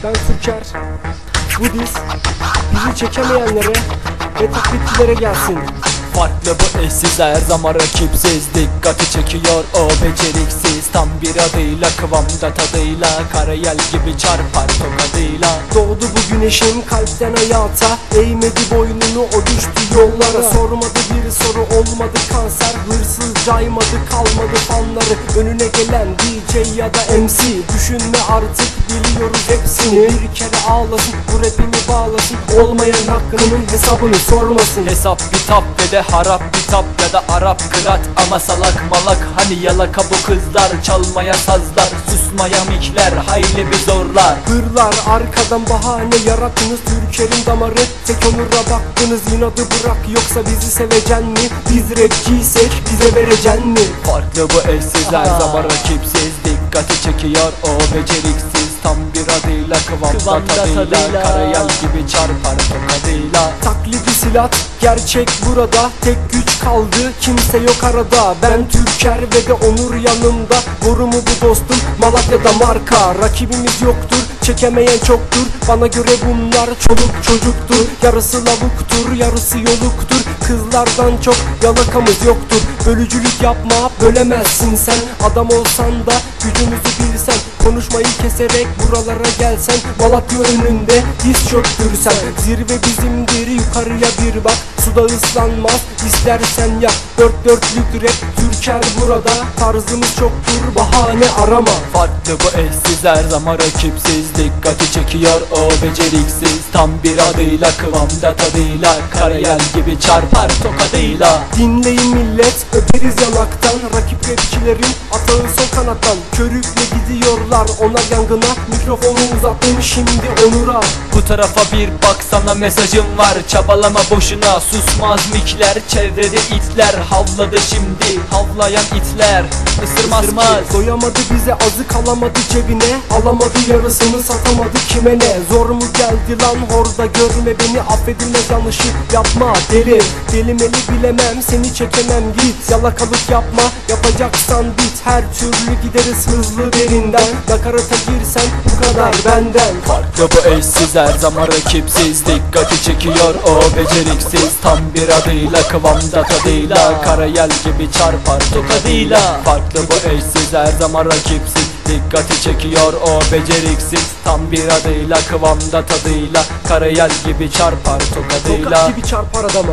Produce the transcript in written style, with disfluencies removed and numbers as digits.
Ben Türker. Bu diz bizi çekemeyenlere ve taklitçilere gelsin. Farklı bu eşsiz, her zaman rakipsiz. Dikkati çekiyor o beceriksiz. Tam bir adıyla, kıvamda tadıyla, karayel gibi çarpar tokadıyla. Doğdu bu güneşim kalpten hayata, eğmedi boynunu o düştü yollara. Sormadı bir soru, olmadı kanser, hırsız caymadı, kalmadı fanları. Önüne gelen DJ ya da MC, düşünme artık, biliyoruz hepsini. Bir kere ağlasın, bu rapimi bağlasın, olmayan hakkının hesabını sormasın. Hesap bitap ve de harap bitap ya da Arap kırat. Ama salak malak hani yalaka bu kızlar. Çalmaya sazlar, susmaya mikler, hayli bir zorlar. Hırlar arkadan bahane yarattınız, Türker'in damarı tek onura baktınız. İnadı bırak, yoksa bizi sevecen mi? Biz rapçiysek bize verecen mi? Farklı bu eşsiz, her zaman rakipsiz. Dikkati çekiyor o beceriksiz. Tam bir adıyla, kıvamda tadıyla, karayel gibi çarpar tokadıyla. Taklidi silah, gerçek burada, tek güç kaldı, kimse yok arada. Ben Türker ve de Onur yanımda, boru mu bu dostum, Malatya'da marka. Rakibimiz yoktur, çekemeyen çoktur, bana göre bunlar çoluk çocuktur. Yarısı lavuktur, yarısı yoluktur, kızlardan çok yalakamız yoktur. Bölücülük yapma, bölemezsin sen, adam olsan da gücümüzü bilsen. Konuşmayı keserek buralara gelsen, Malatya önünde diz çöktürsen. Zirve bizimdir, yukarıya bir bak, suda ıslanmaz istersen yak. Dört dörtlük rap, Türker burada, tarzımız çoktur, bahane arama. Farklı bu eşsiz, her zaman rakipsiz. Dikkati çekiyor o beceriksiz. Tam bir adıyla, kıvamda tadıyla, karayel gibi çarpar tokadıyla. Dinleyin millet, öperiz yanaktan, rakip rapçilerin atağı sol kanattan. Körükle gidiyorlar ona yangına, mikrofonu uzattım şimdi Onur'a. Bu tarafa bir baksana, mesajım var, çabalama boşuna. Susmaz mikler, çevrede itler, havladı şimdi havlayan itler. Isırmaz. Doyamadı bize, azı kalamadı cebine, alamadı yarısını, satamadı kime ne? Zor mu geldi lan horda, görme beni, affedilmez yanlışı yapma deli. Delimeli bilemem, seni çekemem, git. Yalakalık yapma, yapacaksan bit. Her türlü gideriz hızlı derinden, nakarata girsen bu kadar benden. Farklı bu eşsiz, her zaman rakipsiz. Dikkati çekiyor o beceriksiz. Tam bir adıyla, kıvamda tadıyla, karayel gibi çarpar tokadıyla. Farklı bu eşsiz, her zaman rakipsiz. Dikkati çekiyor o beceriksiz. Tam bir adıyla, kıvamda tadıyla, karayel gibi çarpar tokadıyla. Tokat gibi çarpar adama.